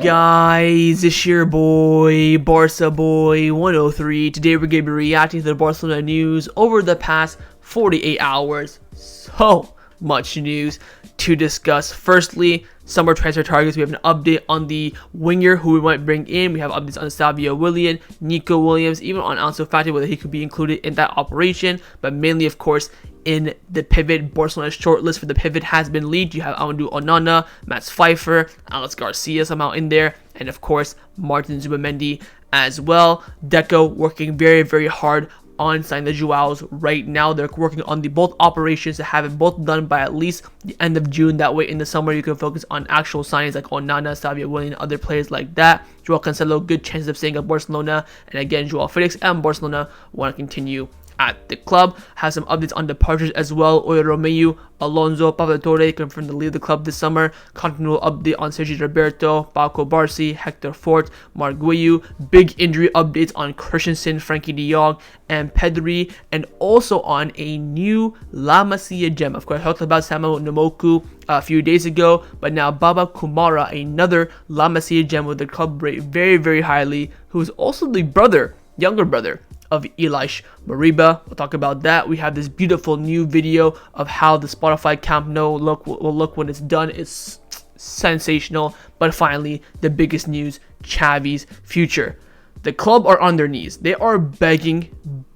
guys, it's your boy, Barca Boy 103. Today we're going to be reacting to the Barcelona news over the past 48 hours. So much news to discuss. Firstly, summer transfer targets. We have an update on the winger who we might bring in. We have updates on Estevão Willian, Nico Williams, even on Ansu Fati, whether he could be included in that operation. But mainly, of course, in the pivot, Barcelona's shortlist for the pivot has been leaked. You have Amadou Onana, Weiffer, Ilaix Garcia somehow in there, and of course, Martin Zubimendi as well. Deco working very, very hard on signing the Joaos right now. They're working on the both operations to have it both done by at least the end of June. That way in the summer you can focus on actual signings like Onana, Xavi Willian, other players like that. Joao Cancelo, good chances of staying at Barcelona. And again, Joao Felix and Barcelona want to continue at the club. Have some updates on departures as well. Romeu, Alonso, Torre confirmed to leave the club this summer. Continual update on Sergi, Roberto, Cubarsi, Hector Fort, Guiu. Big injury updates on Christensen, Frankie de Jong, and Pedri, and also on a new La Masia gem. Of course, I talked about Samuel Nomoku a few days ago, but now Baba Kourouma, another La Masia gem with the club rate very, very highly, who is also the younger brother of Ilaix Moriba. We'll talk about that. We have this beautiful new video of how the Spotify Camp Nou will look when it's done. It's sensational. But finally, the biggest news, Xavi's future. The club are on their knees. They are begging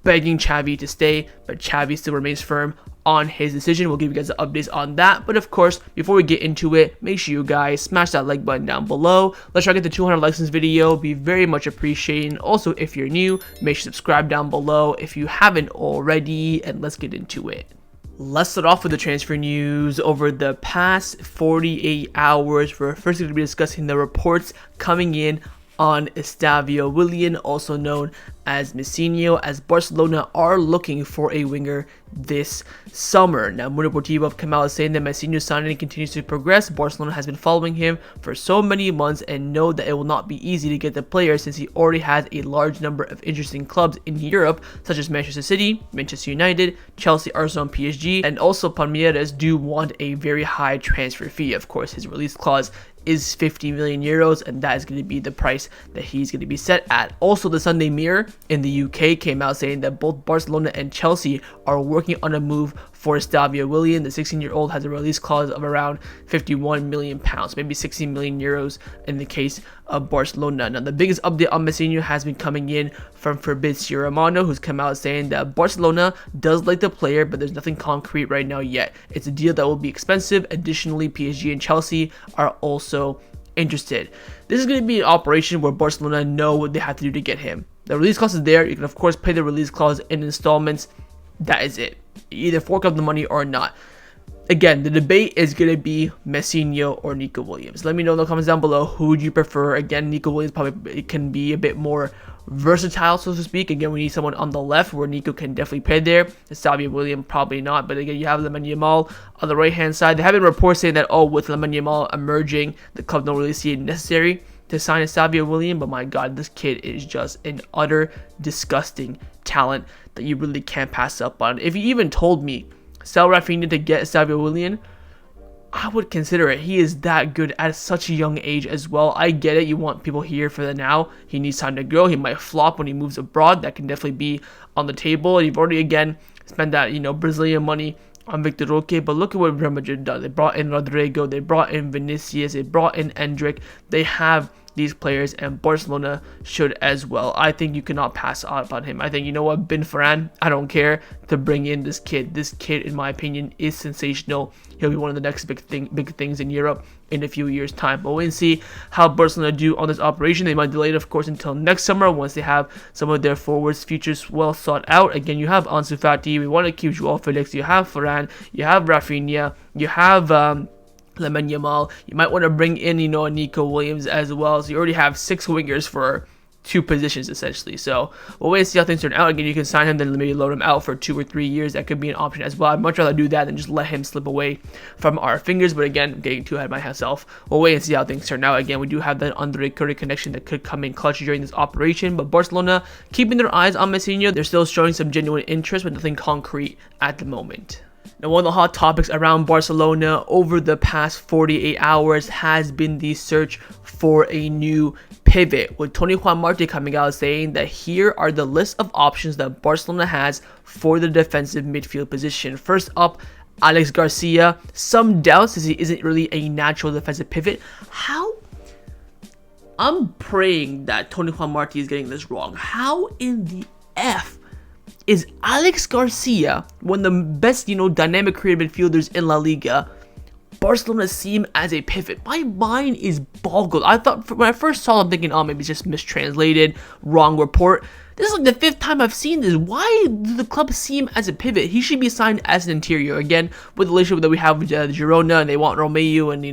Xavi to stay, but Xavi still remains firm on his decision. We'll give you guys the updates on that. But of course, before we get into it, make sure you guys smash that like button down below. Let's try to get to 200 likes in this video. Be very much appreciated. Also, if you're new, make sure to subscribe down below if you haven't already, and let's get into it. Let's start off with the transfer news over the past 48 hours. We're first going to be discussing the reports coming in on Estevão Willian, also known as Messinho, as Barcelona are looking for a winger this summer. Now, Mundo Deportivo have come out saying that Messinho's signing continues to progress. Barcelona has been following him for so many months and know that it will not be easy to get the player since he already has a large number of interesting clubs in Europe, such as Manchester City, Manchester United, Chelsea, Arsenal, and PSG, and also Palmeiras do want a very high transfer fee. Of course, his release clause is 50 million euros, and that is going to be the price that he's going to be set at. Also, the Sunday Mirror in the UK came out saying that both Barcelona and Chelsea are working on a move for Estevão Willian. The 16-year-old has a release clause of around 51 million pounds, maybe 16 million euros in the case of Barcelona. Now, the biggest update on Messinho has been coming in from Fabrizio Romano, who's come out saying that Barcelona does like the player, but there's nothing concrete right now yet. It's a deal that will be expensive. Additionally, PSG and Chelsea are also interested. This is going to be an operation where Barcelona know what they have to do to get him. The release clause is there. You can of course pay the release clause in installments. That is it. You either fork up the money or not. Again, the debate is going to be Messinho or Nico Williams. Let me know in the comments down below who would you prefer. Again, Nico Williams probably can be a bit more versatile, so to speak. Again, we need someone on the left where Nico can definitely play there. Xavi Willian probably not. But again, you have Lamine Yamal on the right hand side. There have been reports saying that, oh, with Lamine Yamal emerging, the club don't really see it necessary to sign Estevão Willian. But my God, this kid is just an utter disgusting talent that you really can't pass up on. If you even told me sell Raphinha to get Estevão Willian, I would consider it. He is that good at such a young age as well. I get it. You want people here for the now. He needs time to grow. He might flop when he moves abroad. That can definitely be on the table. And you've already, again, spent that, Brazilian money on Victor Roque. But look at what Real Madrid done. They brought in Rodrigo. They brought in Vinicius. They brought in Endrick. They have these players, and Barcelona should as well. I think you cannot pass up on him. I think, you know what, Ben Ferran, I don't care to bring in this kid. This kid, in my opinion, is sensational. He'll be one of the next big things in Europe in a few years' time. But wait and see how Barcelona do on this operation. They might delay it, of course, until next summer once they have some of their forwards' futures well sought out. Again, you have Ansu Fati. We want to keep Joao Felix. You have Ferran. You have Raphinha. You have Lamine Yamal. You might want to bring in, a Nico Williams as well. So you already have 6 wingers for 2 positions essentially. So we'll wait and see how things turn out. Again, you can sign him, then maybe load him out for 2 or 3 years. That could be an option as well. I'd much rather do that than just let him slip away from our fingers. But again, I'm getting too ahead of myself. We'll wait and see how things turn out. Again, we do have that Andre Curry connection that could come in clutch during this operation. But Barcelona keeping their eyes on Messinho. They're still showing some genuine interest, but nothing concrete at the moment. Now, one of the hot topics around Barcelona over the past 48 hours has been the search for a new pivot, with Tony Juan Martí coming out saying that here are the list of options that Barcelona has for the defensive midfield position. First up, Ilaix Garcia. Some doubts as he isn't really a natural defensive pivot. How? I'm praying that Tony Juan Martí is getting this wrong. How in the F is Ilaix Garcia, one of the best, dynamic creative midfielders in La Liga, Barcelona see him as a pivot? My mind is boggled. I thought, when I first saw him, thinking, oh, maybe it's just mistranslated, wrong report. This is like the 5th time I've seen this. Why do the club see him as a pivot? He should be signed as an interior. Again, with the relationship that we have with Girona, and they want Romeu, and,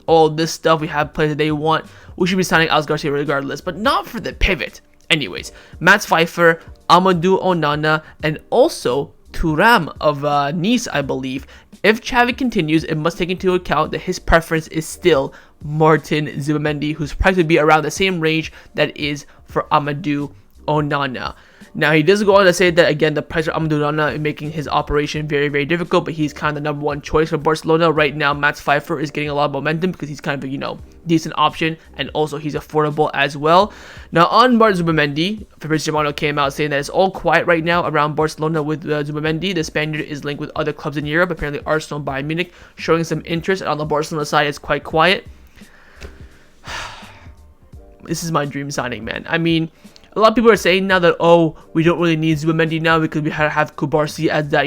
all this stuff. We have players that they want. We should be signing Ilaix Garcia regardless, but not for the pivot. Anyways, Weiffer, Amadou Onana, and also Thuram of Nice, I believe. If Xavi continues, it must take into account that his preference is still Martin Zubimendi, whose price would be around the same range that is for Amadou Onana. Now, he does go on to say that, again, the price for Amadou Onana is making his operation very, very difficult, but he's kind of the #1 choice for Barcelona. Right now, Weiffer is getting a lot of momentum because he's kind of a, decent option, and also he's affordable as well. Now, on Martin Zubimendi, Fabrizio Romano came out saying that it's all quiet right now around Barcelona with Zubimendi. The Spaniard is linked with other clubs in Europe, apparently Arsenal and Bayern Munich, showing some interest, and on the Barcelona side, it's quite quiet. This is my dream signing, man. I mean, a lot of people are saying now that, oh, we don't really need Zubimendi now because we have Cubarsi as that,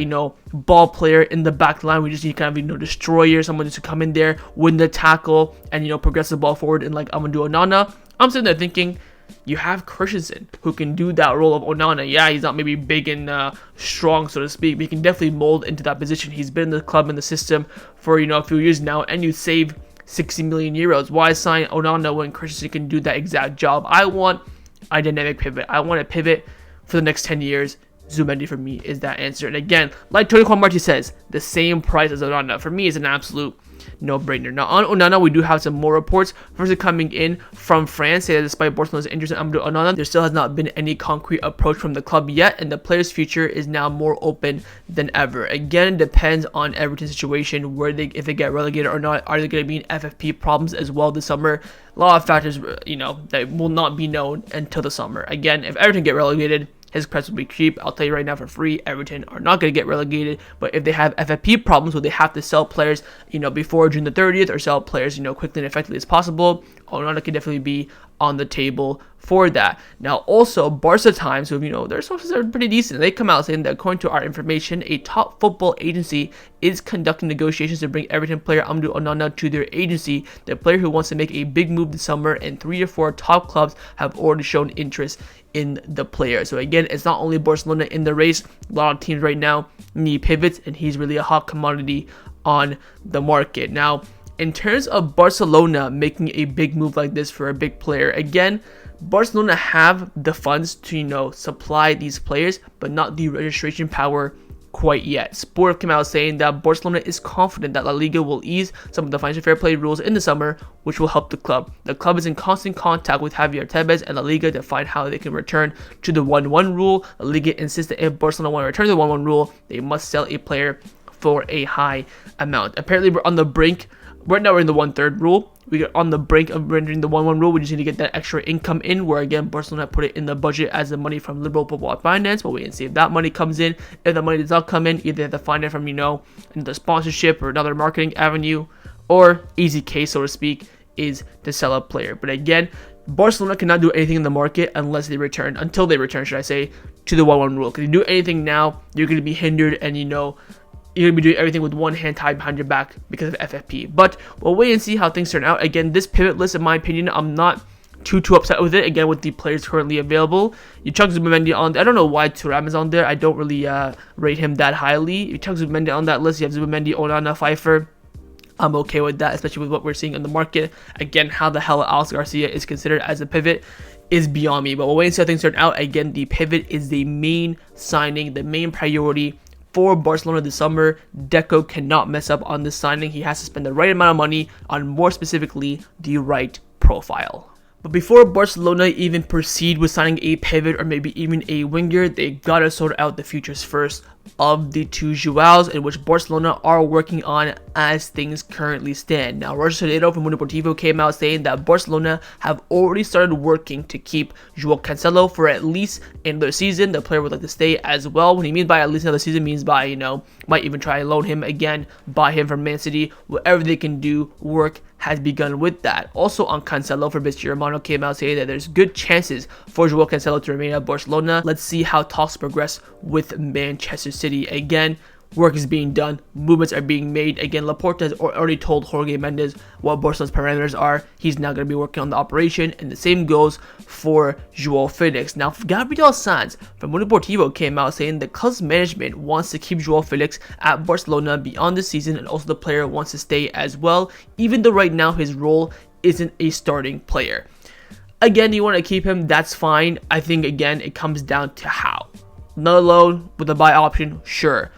ball player in the back line. We just need kind of, destroyer, someone just to come in there, win the tackle, and, progress the ball forward in like Amadou Onana. I'm sitting there thinking, you have Christensen who can do that role of Onana. Yeah, he's not maybe big and strong, so to speak, but he can definitely mold into that position. He's been in the club, in the system for, a few years now, and you save 60 million euros. Why sign Onana when Christensen can do that exact job? I want a dynamic pivot. I want a pivot for the next 10 years. Zubimendi for me is that answer. And again, like Tony Juan Martí says, the same price as Onana for me is an absolute no-brainer. Now, on Onana, we do have some more reports. First, coming in from France, say that despite Barcelona's interest in Amadou Onana, there still has not been any concrete approach from the club yet, and the player's future is now more open than ever. Again, it depends on Everton's situation, if they get relegated or not. Are there going to be FFP problems as well this summer? A lot of factors, that will not be known until the summer. Again, if Everton get relegated, his price will be cheap. I'll tell you right now for free, Everton are not going to get relegated. But if they have FFP problems where they have to sell players, before June the 30th, or sell players, quickly and effectively as possible, Onana can definitely be on the table for that. Now, also, Barca Times, who, their sources are pretty decent. They come out saying that according to our information, a top football agency is conducting negotiations to bring Everton player Amadou Onana to their agency. The player who wants to make a big move this summer, and 3 or 4 top clubs have already shown interest in the player. So again, it's not only Barcelona in the race. A lot of teams right now need pivots, and he's really a hot commodity on the market. Now, in terms of Barcelona making a big move like this for a big player, again, Barcelona have the funds to, supply these players, but not the registration power quite yet. Sport came out saying that Barcelona is confident that La Liga will ease some of the financial fair play rules in the summer, which will help the club. The club is in constant contact with Xavi Hernandez and La Liga to find how they can return to the 1-1 rule. La Liga insists that if Barcelona want to return to the 1-1 rule, they must sell a player for a high amount. Apparently, we're on the brink. Right now, we're in the 1/3 rule. We are on the brink of rendering the 1-1 rule. We just need to get that extra income in, where again, Barcelona put it in the budget as the money from liberal football finance. But wait and see if that money comes in. If the money does not come in, either they have to find it from, the sponsorship or another marketing avenue, or easy case, so to speak, is to sell a player. But again, Barcelona cannot do anything in the market until they return, should I say, to the 1-1 rule. Because if you do anything now, you're going to be hindered, and you're going to be doing everything with one hand tied behind your back because of FFP. But we'll wait and see how things turn out. Again, this pivot list, in my opinion, I'm not too upset with it. Again, with the players currently available. You chuck Zubimendi on. I don't know why Thuram is on there. I don't really rate him that highly. You chuck Zubimendi on that list. You have Zubimendi, Onana, Weiffer. I'm okay with that, especially with what we're seeing on the market. Again, how the hell Ilaix Garcia is considered as a pivot is beyond me. But we'll wait and see how things turn out. Again, the pivot is the main signing, the main priority for Barcelona this summer. Deco cannot mess up on this signing. He has to spend the right amount of money on, more specifically, the right profile. But before Barcelona even proceed with signing a pivot or maybe even a winger, they gotta sort out the futures first. of the two Joaos, in which Barcelona are working on as things currently stand. Now, Roger Solero from Mundo Deportivo came out saying that Barcelona have already started working to keep Joao Cancelo for at least another season. The player would like to stay as well. What he means by at least another season means by, might even try and loan him again, buy him from Man City. Whatever they can do, work has begun with that. Also on Cancelo, Fabrizio Romano came out saying that there's good chances for Joao Cancelo to remain at Barcelona. Let's see how talks progress with Manchester City. Again, work is being done, movements are being made. Again, Laporta has already told Jorge Mendes what Barcelona's parameters are. He's now going to be working on the operation, and the same goes for Joao Felix. Now, Gabriel Sanz from Mundo Deportivo came out saying the club's management wants to keep Joao Felix at Barcelona beyond the season, and also the player wants to stay as well, even though right now his role isn't a starting player. Again, you want to keep him, that's fine. I think, again, it comes down to how. Another loan with a buy option, sure.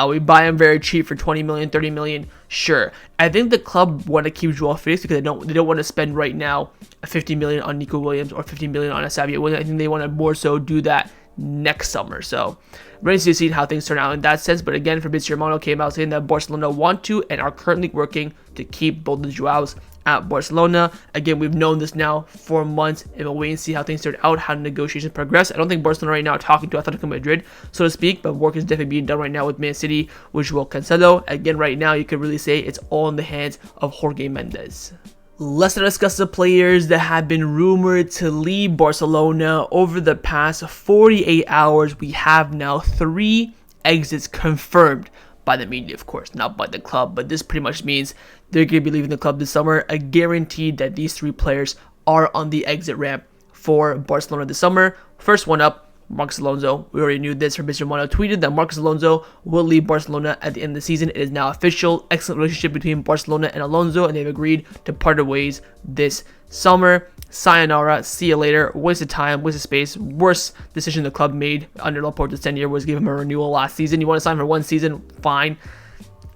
We buy him very cheap for 20 million, 30 million, sure. I think the club want to keep Joao Felix because they don't want to spend right now 50 million on Nico Williams or 50 million on Xavi Willian. I think they want to more so do that next summer. So ready to see how things turn out in that sense. But again, Fabrizio Romano came out saying that Barcelona want to and are currently working to keep both the Joaos at Barcelona. Again, we've known this now for months, and we'll wait and see how things turn out, how negotiations progress. I don't think Barcelona right now are talking to Atletico Madrid, so to speak, but work is definitely being done right now with Man City, with Joao Cancelo. Again, right now, you could really say it's all in the hands of Jorge Mendes. Let's now discuss the players that have been rumored to leave Barcelona over the past 48 hours. We have now 3 exits confirmed by the media, of course, not by the club, but this pretty much means they're going to be leaving the club this summer. A guarantee that these 3 players are on the exit ramp for Barcelona this summer. First one up, Marcos Alonso. We already knew this. Fabrizio Romano tweeted that Marcos Alonso will leave Barcelona at the end of the season. It is now official. Excellent relationship between Barcelona and Alonso, and they've agreed to part ways this summer. Sayonara, see you later. Waste of time, waste of space. Worst decision the club made under Laporta's tenure was give him a renewal last season. You want to sign for 1 season? Fine.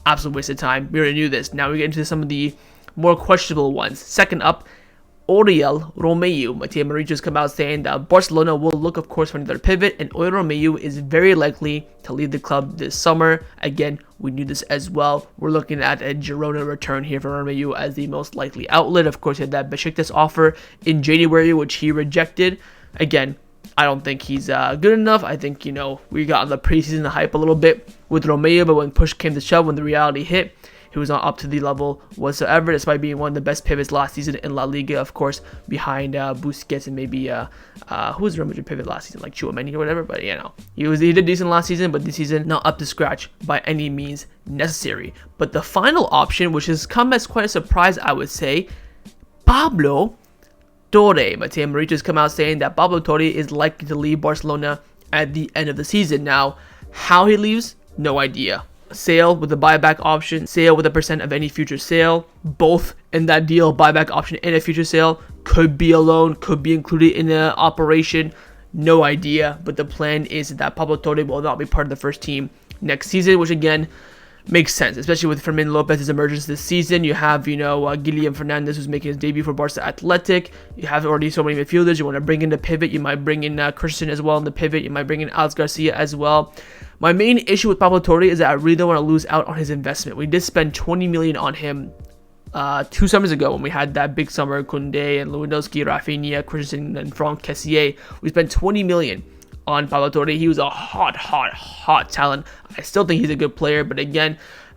Absolute waste of time. We already knew this. Now we get into some of the more questionable ones. Second up, Oriol Romeu. Mateo Maricho's come out saying that Barcelona will look, of course, for another pivot, and Oriol Romeu is very likely to leave the club this summer. Again, we knew this as well. We're looking at a Girona return here for Romeu as the most likely outlet. Of course, he had that Besiktas offer in January, which he rejected. Again, I don't think he's good enough. I think, we got on the preseason hype a little bit with Romeu, but when push came to shove, when the reality hit, he was not up to the level whatsoever, despite being one of the best pivots last season in La Liga, of course, behind Busquets and maybe, who was the Real Madrid pivot last season, like Tchouaméni or whatever, but, he did decent last season, but this season, not up to scratch by any means necessary. But the final option, which has come as quite a surprise, I would say, Pablo Torre. Mateo Maricho's come out saying that Pablo Torre is likely to leave Barcelona at the end of the season. Now, how he leaves, no idea. Sale with a buyback option, sale with a % of any future sale, both in that deal, buyback option and a future sale, could be a loan, could be included in the operation, no idea, but the plan is that Pablo Torre will not be part of the first team next season, which again, makes sense, especially with Fermin Lopez's emergence this season. You have, Guilherme Fernandes, who's making his debut for Barca Athletic. You have already so many midfielders. You want to bring in the pivot. You might bring in Christensen as well in the pivot. You might bring in Alex Garcia as well. My main issue with Pablo Torre is that I really don't want to lose out on his investment. We did spend 20 million on him 2 summers ago when we had that big summer, Koundé and Lewandowski, Raphinha, Christensen, and Franck Kessié. We spent 20 million on Pablo Torre. He was a hot talent. I still think he's a good player, but again,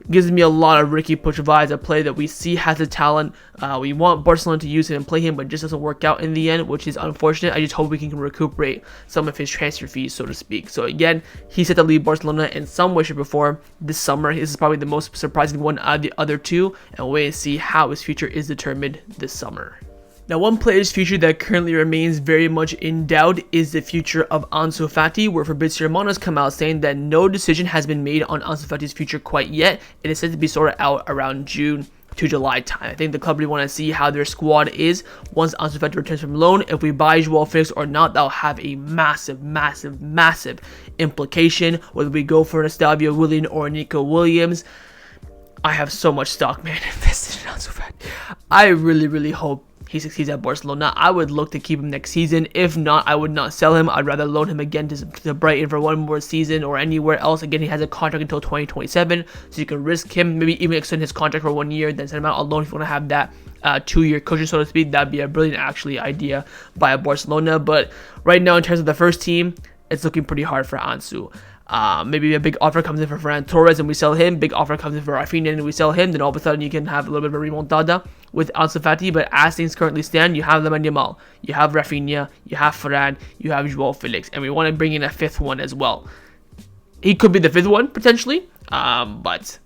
gives me a lot of Ricky Puig vibes, a player that we see has the talent. We want Barcelona to use him and play him, but just doesn't work out in the end, which is unfortunate. I just hope we can recuperate some of his transfer fees, so to speak. So again, he's set to leave Barcelona in some way, shape, or form this summer. This is probably the most surprising one out of the other 2, and we'll wait and see how his future is determined this summer. Now, one player's future that currently remains very much in doubt is the future of Ansu Fati, where Fabrizio Romano has come out saying that no decision has been made on Ansu Fati's future quite yet. It is said to be sorted out around June to July time. I think the club really want to see how their squad is once Ansu Fati returns from loan. If we buy Joao Felix or not, that'll have a massive implication, whether we go for an Estevão Willian or Nico Williams. I have so much stock, man, invested in Ansu Fati. I really hope he succeeds at Barcelona, I would look to keep him next season. If not, I would not sell him. I'd rather loan him again to Brighton for one more season or anywhere else. Again, he has a contract until 2027, so you can risk him, maybe even extend his contract for 1 year, then send him out on loan if you want to have that 2-year cushion, so to speak. That'd be a brilliant idea by Barcelona. But right now, in terms of the first team, it's looking pretty hard for Ansu. Maybe a big offer comes in for Ferran Torres and we sell him. Big offer comes in for Raphinha and we sell him. Then all of a sudden you can have a little bit of a remontada with Ansu Fati. But as things currently stand, you have Lamine Yamal, you have Raphinha, you have Ferran, you have Joao Felix, and we want to bring in a fifth one as well. He could be the fifth one potentially, but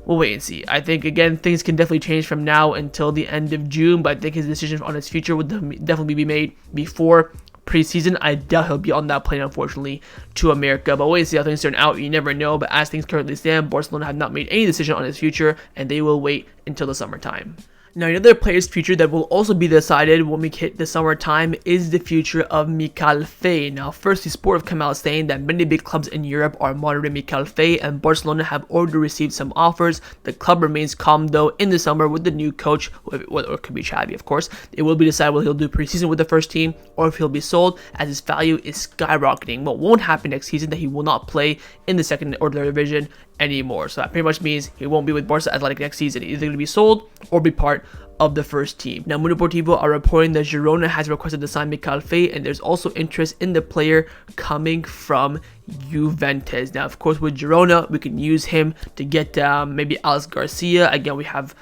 we'll wait and see. I think, again, things can definitely change from now until the end of June, but I think his decision on his future would definitely be made before preseason. I doubt he'll be on that plane, unfortunately, to America, but wait and see how things turn out. You never know, but as things currently stand, Barcelona have not made any decision on his future, and they will wait until the summertime. Now, another player's future that will also be decided when we hit the summertime is the future of Mikayil Faye. Now, first, the Sport have come out saying that many big clubs in Europe are monitoring Mikayil Faye, and Barcelona have already received some offers. The club remains calm, though, in the summer with the new coach, or it could be Xavi, of course. It will be decided whether he'll do preseason with the first team or if he'll be sold, as his value is skyrocketing. What won't happen next season that he will not play in the second or third division anymore. So that pretty much means he won't be with Barca Athletic next season. He's either going to be sold or be part of the first team. Now, Mundo Deportivo are reporting that Girona has requested to sign Mikayil Faye, and there's also interest in the player coming from Juventus. Now, of course, with Girona, we can use him to get maybe Alex Garcia. Again, we have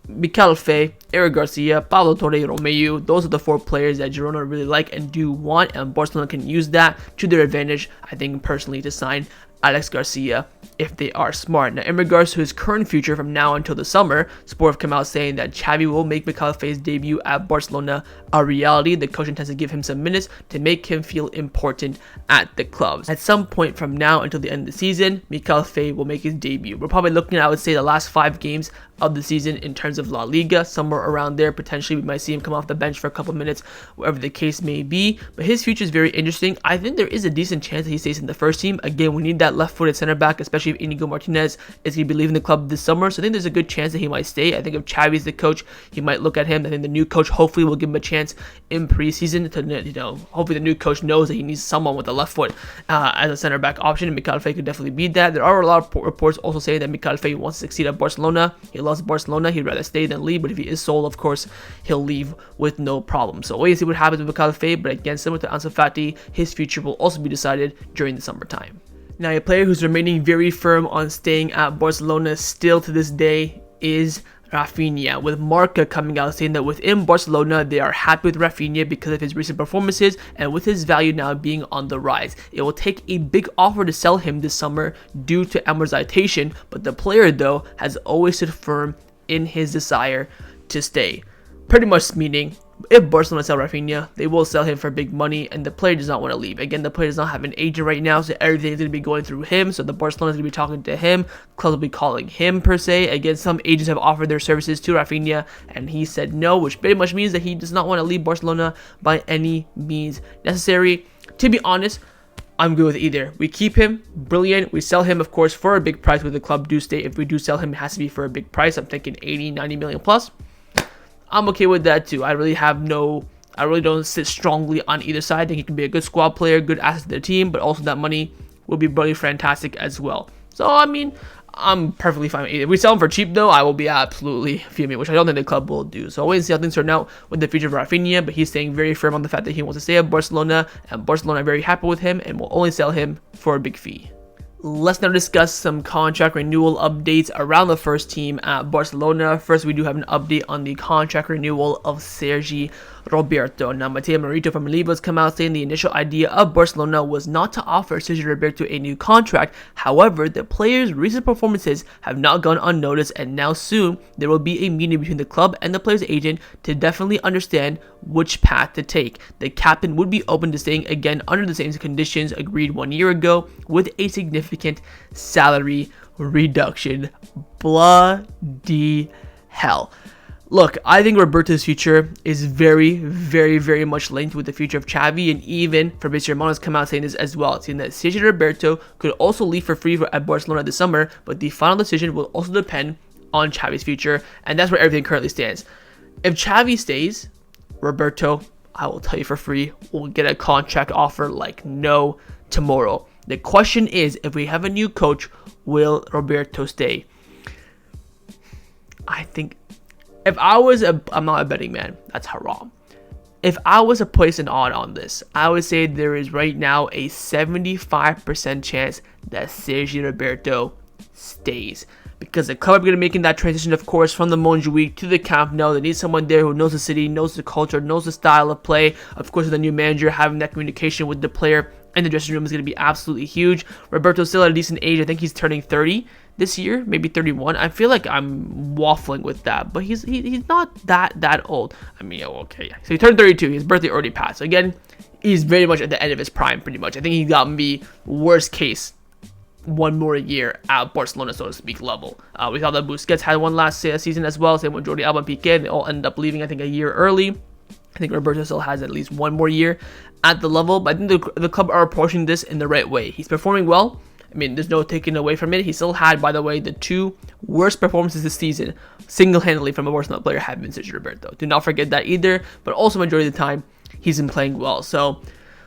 Mikayil Faye, Eric Garcia, Pablo Torre, Romeu. Those are the 4 players that Girona really like and do want, and Barcelona can use that to their advantage, I think, personally, to sign Alex Garcia if they are smart. Now, in regards to his current future from now until the summer, Sport have come out saying that Xavi will make Mikayil Faye's debut at Barcelona a reality. The coach intends to give him some minutes to make him feel important at the clubs. At some point from now until the end of the season, Mikayil Faye will make his debut. We're probably looking at, I would say, the last 5 games of the season in terms of La Liga, somewhere around there. Potentially, we might see him come off the bench for a couple minutes, wherever the case may be. But his future is very interesting. I think there is a decent chance that he stays in the first team. Again, we need that left-footed center back, especially if Inigo Martinez is going to be leaving the club this summer. So I think there's a good chance that he might stay. I think if Xavi's the coach, he might look at him. I think the new coach hopefully will give him a chance in preseason to, hopefully the new coach knows that he needs someone with a left foot as a center back option, and Mikayil Faye could definitely be that. There are a lot of reports also saying that Mikayil Faye wants to succeed at Barcelona. He loves Barcelona. He'd rather stay than leave, but if he is sold, of course, he'll leave with no problem. So wait and see what happens with Mikayil Faye, but again, similar to Ansu Fati, his future will also be decided during the summertime. Now, a player who's remaining very firm on staying at Barcelona still to this day is Raphinha, with Marca coming out saying that within Barcelona they are happy with Raphinha because of his recent performances and with his value now being on the rise. It will take a big offer to sell him this summer due to amortization, but the player though has always stood firm in his desire to stay. Pretty much meaning, if Barcelona sell Raphinha, they will sell him for big money, and the player does not want to leave. Again, the player does not have an agent right now, so everything is going to be going through him. So the Barcelona is going to be talking to him. Clubs will be calling him, per se. Again, some agents have offered their services to Raphinha, and he said no, which pretty much means that he does not want to leave Barcelona by any means necessary. To be honest, I'm good with either. We keep him, brilliant. We sell him, of course, for a big price with the club do stay. If we do sell him, it has to be for a big price. I'm thinking 80, 90 million plus. I'm okay with that too. I really don't sit strongly on either side. I think he can be a good squad player, good asset to the team, but also that money will be really fantastic as well. So, I mean, I'm perfectly fine with either. If we sell him for cheap though, I will be absolutely fuming, which I don't think the club will do. So I'll wait and see how things turn out with the future of Raphinha, but he's staying very firm on the fact that he wants to stay at Barcelona, and Barcelona are very happy with him and will only sell him for a big fee. Let's now discuss some contract renewal updates around the first team at Barcelona. First, we do have an update on the contract renewal of Sergi Roberto. Now, Mateo Morito from Liga has come out saying the initial idea of Barcelona was not to offer Sergi Roberto a new contract. However, the player's recent performances have not gone unnoticed, and now soon there will be a meeting between the club and the player's agent to definitely understand which path to take. The captain would be open to staying again under the same conditions agreed 1 year ago, with a significant salary reduction. Bloody hell. Look, I think Roberto's future is very, very, very much linked with the future of Xavi, and even Fabrizio Romano has come out saying this as well, saying that Sergi Roberto could also leave for free at Barcelona this summer, but the final decision will also depend on Xavi's future, and that's where everything currently stands. If Xavi stays, Roberto, I will tell you for free, will get a contract offer like no tomorrow. The question is, if we have a new coach, will Roberto stay? I think, if I was I'm not a betting man, that's haram. If I was to place an odd on this, I would say there is right now a 75% chance that Sergi Roberto stays. Because the club are going to be making that transition, of course, from the Montjuic to the Camp Nou. They need someone there who knows the city, knows the culture, knows the style of play. Of course, with the new manager, having that communication with the player and the dressing room is going to be absolutely huge. Roberto's still at a decent age. I think he's turning 30 this year, maybe 31. I feel like I'm waffling with that, but he's not that old. I mean, okay, so he turned 32. His birthday already passed. So again, he's very much at the end of his prime, pretty much. I think he got me worst case one more year at Barcelona, so to speak, level. We saw that Busquets had one last season as well, same with Jordi Alba and Piqué. They all ended up leaving, I think, a year early. I think Roberto still has at least one more year at the level, but I think the club are approaching this in the right way. He's performing well. I mean, there's no taking away from it. He still had, by the way, the two worst performances this season, single-handedly from a Barcelona player, have been Sergi Roberto. Do not forget that either, but also majority of the time, he's been playing well. So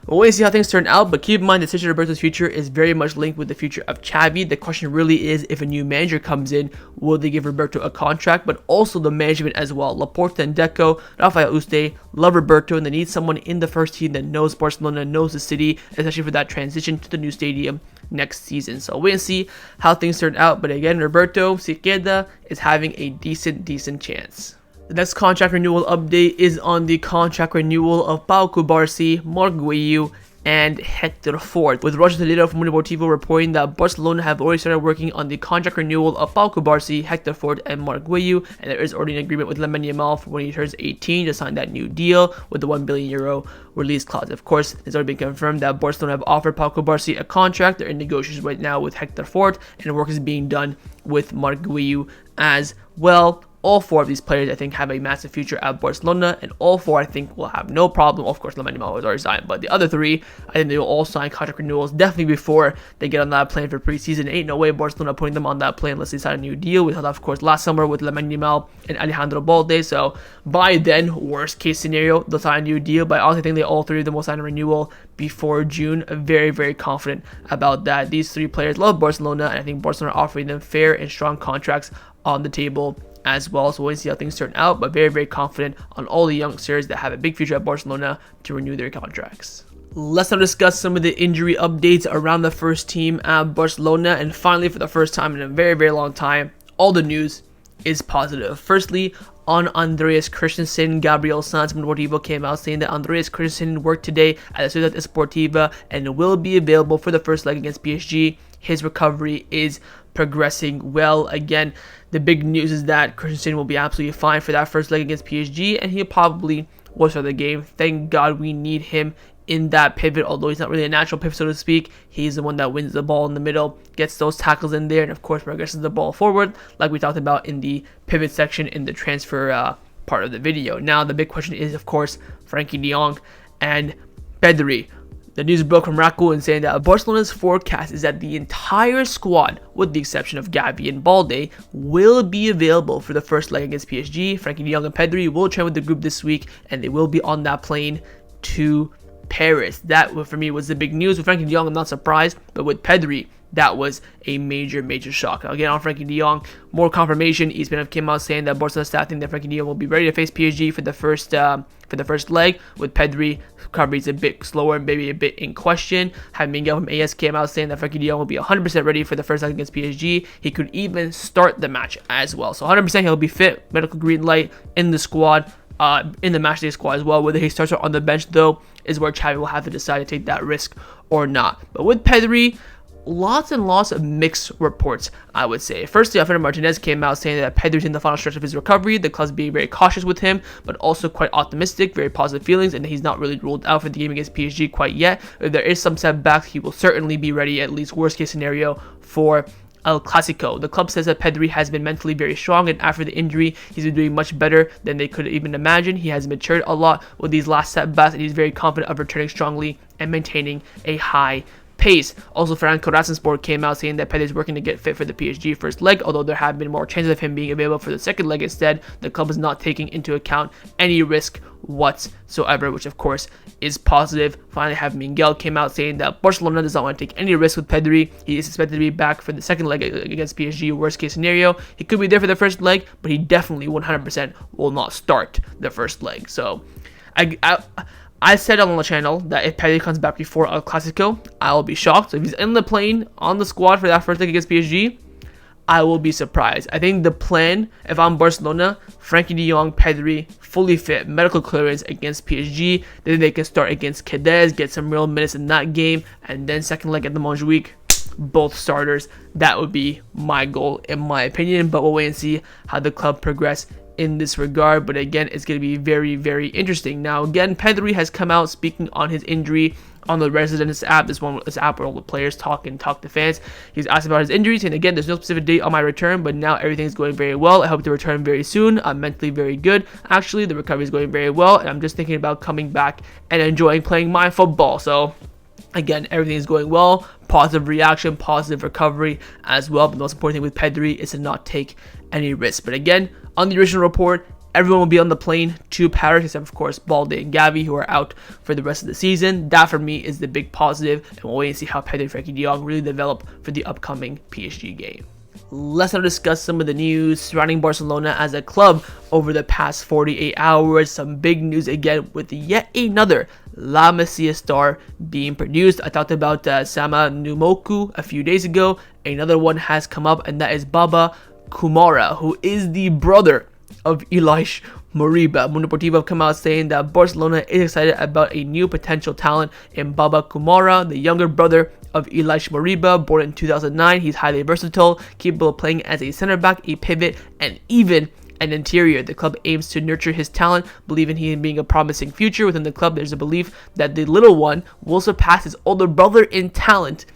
we'll wait and see how things turn out, but keep in mind that Sergi Roberto's future is very much linked with the future of Xavi. The question really is, if a new manager comes in, will they give Roberto a contract? But also the management as well. Laporta and Deco, Rafael Uste, love Roberto, and they need someone in the first team that knows Barcelona, knows the city, especially for that transition to the new stadium next season. So wait and see how things turn out. But again, Roberto, si queda, is having a decent chance. The next contract renewal update is on the contract renewal of Pau Cubarsi, Guiu, and Hector Fort, with Roger Toledo from Mundo Deportivo reporting that Barcelona have already started working on the contract renewal of Pau Cubarsi, Hector Fort, and Guiu, and there is already an agreement with Lamine Yamal for when he turns 18 to sign that new deal with the €1 billion release clause. Of course, it's already been confirmed that Barcelona have offered Pau Cubarsi a contract. They're in negotiations right now with Hector Fort, and work is being done with Guiu as well. All four of these players, I think, have a massive future at Barcelona, and all four, I think, will have no problem. Of course, Lamine Yamal has already signed, but the other three, I think they will all sign contract renewals definitely before they get on that plane for preseason. Ain't no way Barcelona putting them on that plane unless they sign a new deal. We saw that, of course, last summer with Lamine Yamal and Alejandro Balde, so by then, worst case scenario, they'll sign a new deal, but I honestly think all three of them will sign a renewal before June. Very confident about that. These three players love Barcelona, and I think Barcelona are offering them fair and strong contracts on the table as well. So we'll see how things turn out, but very confident on all the youngsters that have a big future at Barcelona to renew their contracts. Let's now discuss some of the injury updates around the first team at Barcelona, and finally, for the first time in a very long time, all the news is positive. Firstly, on Andreas Christensen, Gabriel Sanz from Deportivo came out saying that Andreas Christensen worked today at the Ciudad Esportiva and will be available for the first leg against PSG. His recovery is progressing well. Again, the big news is that Christensen will be absolutely fine for that first leg against PSG, and he'll probably will start the game. Thank God we need him in that pivot, although he's not really a natural pivot, so to speak. He's the one that wins the ball in the middle, gets those tackles in there, and of course progresses the ball forward, like we talked about in the pivot section in the transfer part of the video. Now, the big question is, of course, Frenkie de Jong and Pedri. The news broke from Rakul saying that Barcelona's forecast is that the entire squad, with the exception of Gavi and Balde, will be available for the first leg against PSG. Frenkie de Jong and Pedri will train with the group this week, and they will be on that plane to Paris. That, for me, was the big news. With Frenkie de Jong, I'm not surprised, but with Pedri, that was a major shock. Now, again, on Frenkie de Jong, more confirmation. ESPN came out saying that Barcelona staff think that Frenkie de Jong will be ready to face PSG for the first leg. With Pedri, recovery is a bit slower and maybe a bit in question. Jaime Miguel from AS came out saying that Frenkie de Jong will be 100% ready for the first leg against PSG. He could even start the match as well. So 100% he'll be fit. Medical green light in the squad. In the matchday squad as well. Whether he starts on the bench, though, is where Xavi will have to decide to take that risk or not. But with Pedri, lots and lots of mixed reports, I would say. Firstly, Alfredo Martinez came out saying that Pedri's in the final stretch of his recovery. The club's being very cautious with him, but also quite optimistic, very positive feelings, and he's not really ruled out for the game against PSG quite yet. If there is some setbacks, he will certainly be ready, at least worst case scenario, for El Clasico. The club says that Pedri has been mentally very strong, and after the injury, he's been doing much better than they could even imagine. He has matured a lot with these last setbacks, and he's very confident of returning strongly and maintaining a high pace. Also, Sport came out saying that Pedri is working to get fit for the PSG first leg, although there have been more chances of him being available for the second leg instead. The club is not taking into account any risk whatsoever, which of course is positive. Finally, have Miguel came out saying that Barcelona does not want to take any risk with Pedri. He is expected to be back for the second leg against PSG. Worst case scenario, he could be there for the first leg, but he definitely 100% will not start the first leg. So I said on the channel that if Pedri comes back before El Clasico, I will be shocked. So if he's in the plane on the squad for that first leg against PSG, I will be surprised. I think the plan, if I'm Barcelona, Frenkie de Jong, Pedri, fully fit, medical clearance against PSG, then they can start against QUEDA, get some real minutes in that game, and then second leg at the Montjuic, both starters. That would be my goal, in my opinion, but we'll wait and see how the club progress in this regard. But again, it's going to be very, very interesting. Now, again, Pedri has come out speaking on his injury on the Residence app, this app where all the players talk to fans. He's asked about his injuries, and again, there's no specific date on my return, but now everything's going very well. I hope to return very soon. I'm mentally very good. Actually, the recovery is going very well, and I'm just thinking about coming back and enjoying playing my football. So again, everything is going well. Positive reaction, positive recovery as well. But the most important thing with Pedri is to not take any risks. But again, on the original report, everyone will be on the plane to Paris, except of course Balde and Gavi, who are out for the rest of the season. That for me is the big positive, and we'll wait and see how Pedri and Frenkie de Jong really develop for the upcoming PSG game. Let's now discuss some of the news surrounding Barcelona as a club over the past 48 hours. Some big news again with yet another La Masia star being produced. I talked about Sama Numoku a few days ago. Another one has come up, and that is Baba Kourouma, who is the brother of Ilaix Moriba. Mundo Deportivo have come out saying that Barcelona is excited about a new potential talent in Baba Kourouma, the younger brother of Ilaix Moriba, born in 2009. He's highly versatile, capable of playing as a center back, a pivot, and even an interior. The club aims to nurture his talent, believing he in being a promising future within the club. There's a belief that the little one will surpass his older brother in talent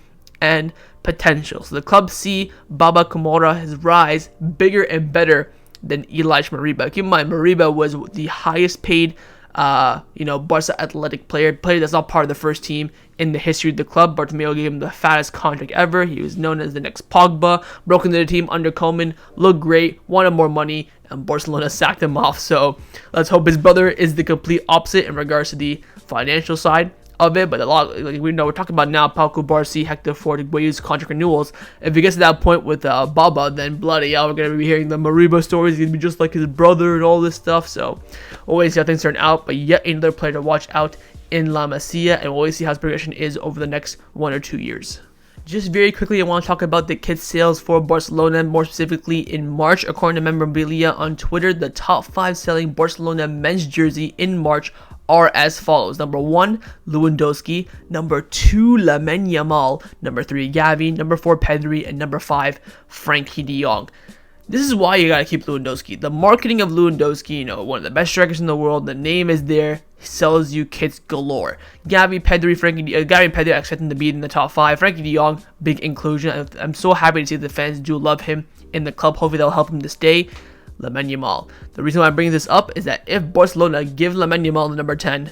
and potential. So the club see Baba Kourouma, his rise, bigger and better than Ilaix Moriba. Keep in mind, Moriba was the highest paid Barca Athletic player that's not part of the first team in the history of the club. Bartomeu gave him the fattest contract ever. He was known as the next Pogba, broke into the team under Koeman, looked great, wanted more money, and Barcelona sacked him off. So let's hope his brother is the complete opposite in regards to the financial side of it. But a lot, like we know, we're talking about now Pau Cubarsi, Hector Ford, Guiu's contract renewals. If it gets to that point with Baba, then bloody hell, we're going to be hearing the Moriba stories. He's going to be just like his brother and all this stuff. So we'll always see how things turn out. But yet another player to watch out in La Masia, and we'll always see how his progression is over the next 1 or 2 years. Just very quickly, I want to talk about the kit sales for Barcelona, more specifically in March. According to Memorabilia on Twitter, the top 5 selling Barcelona men's jersey in March are as follows. Number 1, Lewandowski. Number 2, Lamine Yamal. Number 3, Gavi. Number 4, Pedri. And number 5, Frenkie de Jong. This is why you gotta keep Lewandowski. The marketing of Lewandowski, one of the best strikers in the world, the name is there, sells you kits galore. Gavi, Pedri, Gavi and Pedri, I expect them to be in the top 5. Frenkie de Jong, big inclusion. I'm so happy to see the fans do love him in the club. Hopefully that'll help him to stay. Lamine Yamal. The reason why I'm bringing this up is that if Barcelona give Lamine Yamal the number 10,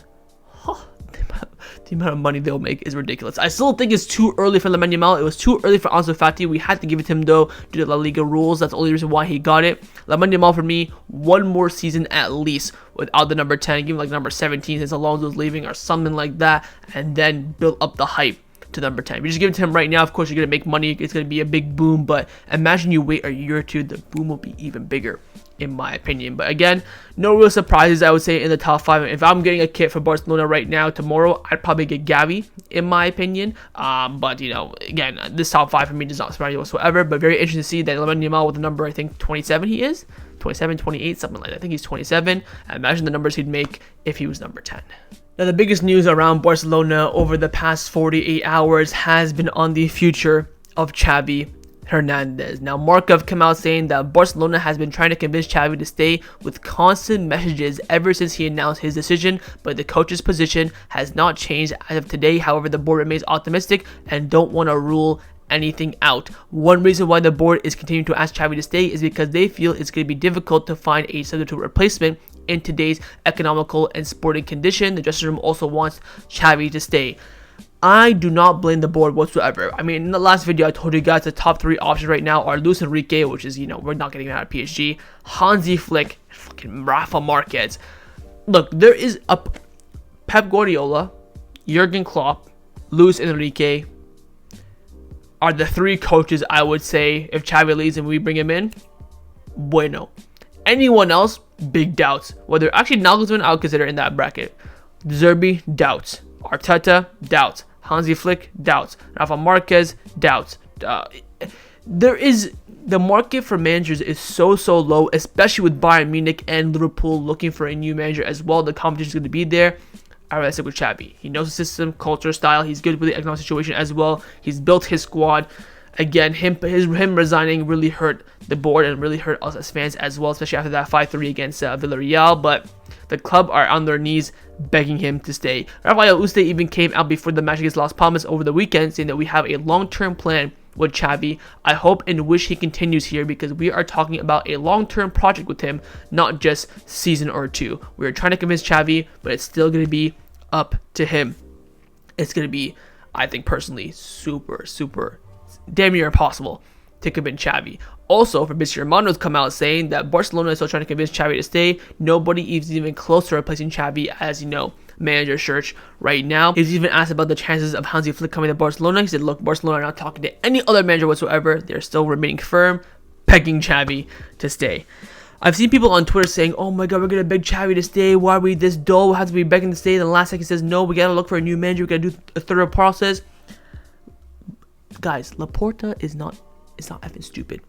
the amount of money they'll make is ridiculous. I still think it's too early for Lamine Yamal. It was too early for Ansu Fati. We had to give it to him though due to La Liga rules. That's the only reason why he got it. Lamine Yamal for me, 1 more season at least without the number 10. Give him like number 17 since Alonso's leaving or something like that, and then build up the hype to number 10. If you just give it to him right now, of course you're going to make money. It's going to be a big boom, but imagine you wait a year or two, the boom will be even bigger, in my opinion. But again, no real surprises, I would say, in the top 5. If I'm getting a kit for Barcelona right now, tomorrow, I'd probably get Gavi, in my opinion. But, again, this top 5 for me does not surprise me whatsoever. But very interesting to see that Lamine Yamal with the number, I think, 27 he is? 27, 28, something like that. I think he's 27. Imagine the numbers he'd make if he was number 10. Now, the biggest news around Barcelona over the past 48 hours has been on the future of Xavi Hernandez. Now, Marca have come out saying that Barcelona has been trying to convince Xavi to stay with constant messages ever since he announced his decision, but the coach's position has not changed as of today. However, the board remains optimistic and don't want to rule anything out. One reason why the board is continuing to ask Xavi to stay is because they feel it's going to be difficult to find a substitute replacement in today's economical and sporting condition. The dressing room also wants Xavi to stay. I do not blame the board whatsoever. I mean, in the last video, I told you guys the top 3 options right now are Luis Enrique, which is, we're not getting him out of PSG, Hansi Flick, and fucking Rafa Marquez. Look, there is a Pep Guardiola, Jurgen Klopp, Luis Enrique are the 3 coaches I would say if Xavi leaves and we bring him in, bueno. Anyone else, big doubts. Whether actually Nagelsmann, I would consider in that bracket. Zerbi, doubts. Arteta, doubts. Hansi Flick, doubts. Rafa Marquez, doubts. The market for managers is so low, especially with Bayern Munich and Liverpool looking for a new manager as well. The competition is going to be there. I rather stick with Xavi. He knows the system, culture, style. He's good with the economic situation as well. He's built his squad. Again, him resigning really hurt the board and really hurt us as fans as well, especially after that 5-3 against Villarreal. But the club are on their knees begging him to stay. Rafael Uste even came out before the match against Las Palmas over the weekend saying that we have a long-term plan with Xavi. I hope and wish he continues here because we are talking about a long-term project with him, not just season or 2. We are trying to convince Xavi, but it's still going to be up to him. It's going to be, I think personally, super damn near impossible to convince Xavi. Also, Fabrizio Romano's come out saying that Barcelona is still trying to convince Xavi to stay. Nobody is even close to replacing Xavi as, manager search right now. He's even asked about the chances of Hansi Flick coming to Barcelona. He said, look, Barcelona are not talking to any other manager whatsoever. They're still remaining firm, begging Xavi to stay. I've seen people on Twitter saying, oh my god, we're going to beg Xavi to stay. Why are we this dull? We have to be begging to stay. And the last second says, no, we got to look for a new manager. We got to do a thorough process. Guys, Laporta is not effing stupid.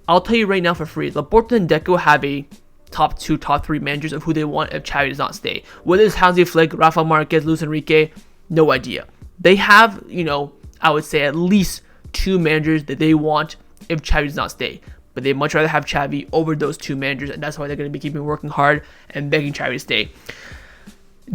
I'll tell you right now for free. Laporta and Deco have a top 2, top 3 managers of who they want if Xavi does not stay. Whether it's Hansi Flick, Rafa Marquez, Luis Enrique, no idea. They have, I would say at least 2 managers that they want if Xavi does not stay. But they'd much rather have Xavi over those 2 managers, and that's why they're going to be keeping working hard and begging Xavi to stay.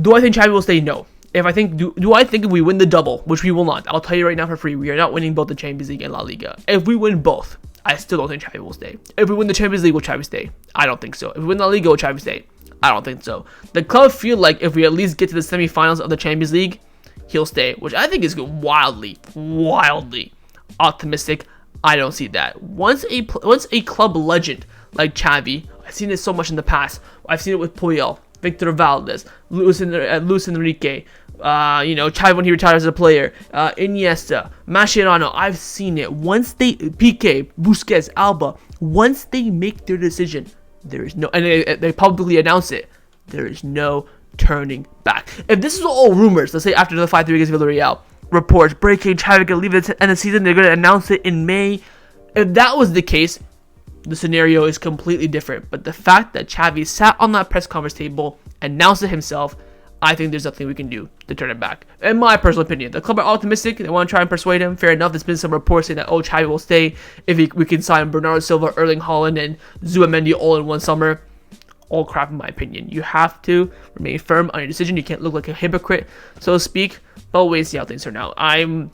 Do I think Xavi will stay? No. If I think, do I think if we win the double, which we will not, I'll tell you right now for free, we are not winning both the Champions League and La Liga. If we win both, I still don't think Xavi will stay. If we win the Champions League, will Xavi stay? I don't think so. If we win La Liga, will Xavi stay? I don't think so. The club feel like if we at least get to the semifinals of the Champions League, he'll stay, which I think is wildly optimistic. I don't see that. Once a club legend like Xavi, I've seen it so much in the past. I've seen it with Puyol, Victor Valdez, Luis Enrique, Xavi when he retired as a player, Iniesta, Mascherano. I've seen it. Once they Piqué, Busquets, Alba, once they make their decision, there is no, and they publicly announce it, there is no turning back. If this is all rumors, let's say after the 5-3 against Villarreal, reports breaking Xavi gonna leave at the end of the season, they're gonna announce it in May. If that was the case, the scenario is completely different. But the fact that Xavi sat on that press conference table, announced it himself, I think there's nothing we can do to turn it back. In my personal opinion, the club are optimistic. They want to try and persuade him. Fair enough. There's been some reports saying that, Xavi will stay if we can sign Bernardo Silva, Erling Haaland, and Zubimendi all in one summer. All crap in my opinion. You have to remain firm on your decision. You can't look like a hypocrite, so to speak. But we'll wait and see how things turn out. I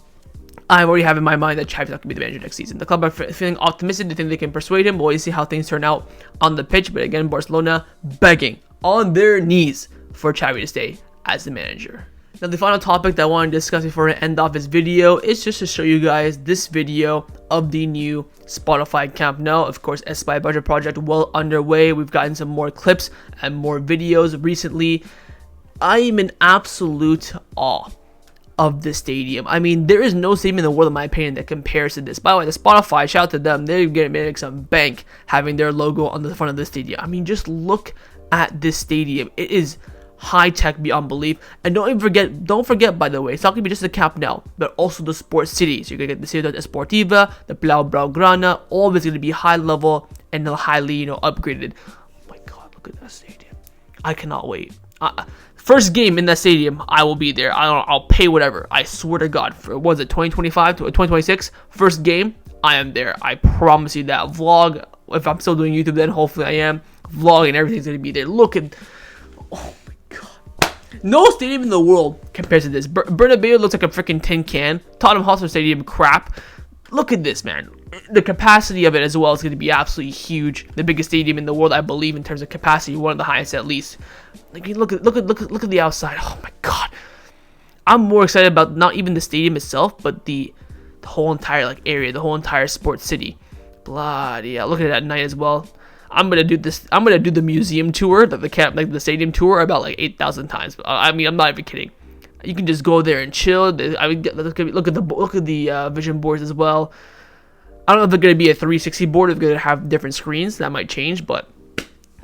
already have in my mind that Xavi's not going to be the manager next season. The club are feeling optimistic. They think they can persuade him. We'll wait and see how things turn out on the pitch. But again, Barcelona begging on their knees for Xavi to stay as the manager. Now, the final topic that I want to discuss before I end off this video is just to show you guys this video of the new Spotify Camp Nou. Of course, Spy Budget project well underway. We've gotten some more clips and more videos recently. I am in absolute awe of this stadium. I mean, there is no stadium in the world, in my opinion, that compares to this. By the way, the Spotify, shout out to them. They're going to make some bank having their logo on the front of the stadium. I mean, just look at this stadium. It is high tech beyond belief. And don't forget, by the way, it's not going to be just the Camp Nou, but also the sports cities. You're going to get the Ciudad Esportiva, the Blaugrana. All of it's going to be high level and highly, upgraded. Oh my God, look at that stadium. I cannot wait. First game in that stadium, I will be there. I'll pay whatever. I swear to God. Was it 2025 to 2026? First game, I am there. I promise you that. Vlog, if I'm still doing YouTube, then hopefully I am. Vlog and everything's going to be there. Look at... Oh my God. No stadium in the world compares to this. Bernabeu looks like a freaking tin can. Tottenham Hotspur Stadium, crap. Look at this, man. The capacity of it as well is going to be absolutely huge. The biggest stadium in the world, I believe, in terms of capacity, one of the highest at least. Like, look at the outside. Oh my God. I'm more excited about not even the stadium itself, but the whole entire like area, the whole entire sports city. Bloody yeah, look at it at night as well. I'm gonna do this. I'm gonna do the museum tour, the stadium tour, about like 8,000 times. I mean, I'm not even kidding. You can just go there and chill. I mean, look at the vision boards as well. I don't know if they're gonna be a 360 board. If they're gonna have different screens, that might change. But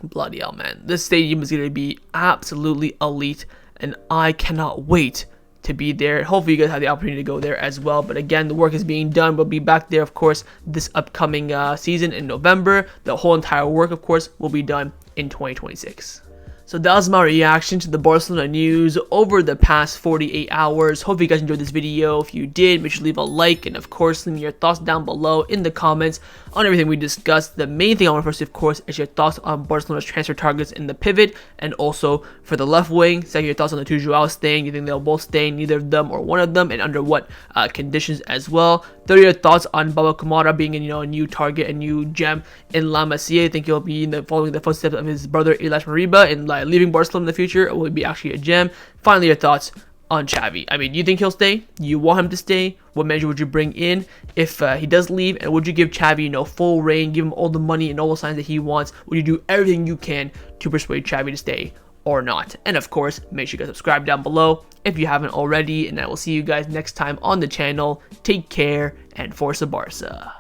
bloody hell, man, this stadium is gonna be absolutely elite, and I cannot wait to be there. Hopefully you guys have the opportunity to go there as well. But again, the work is being done. We'll be back there, of course, this upcoming season in November. The whole entire work, of course, will be done in 2026. So that was my reaction to the Barcelona news over the past 48 hours. Hope you guys enjoyed this video. If you did, make sure to leave a like, and of course, leave me your thoughts down below in the comments on everything we discussed. The main thing I want to first, of course, is your thoughts on Barcelona's transfer targets in the pivot, and also for the left wing. Second, your thoughts on the two Joaos staying. You think they'll both stay, neither of them or one of them, and under what conditions as well. Third, your thoughts on Baba Kourouma being a new target, a new gem in La Masia. I think he'll be following the footsteps of his brother Ilaix Moriba and leaving Barcelona in the future. It will be actually a gem. Finally, your thoughts on Xavi. I mean, do you think he'll stay? Do you want him to stay? What manager would you bring in if he does leave? And would you give Xavi, full reign, give him all the money and all the signs that he wants? Would you do everything you can to persuade Xavi to stay or not? And of course, make sure you guys subscribe down below if you haven't already. And I will see you guys next time on the channel. Take care and Forza Barca.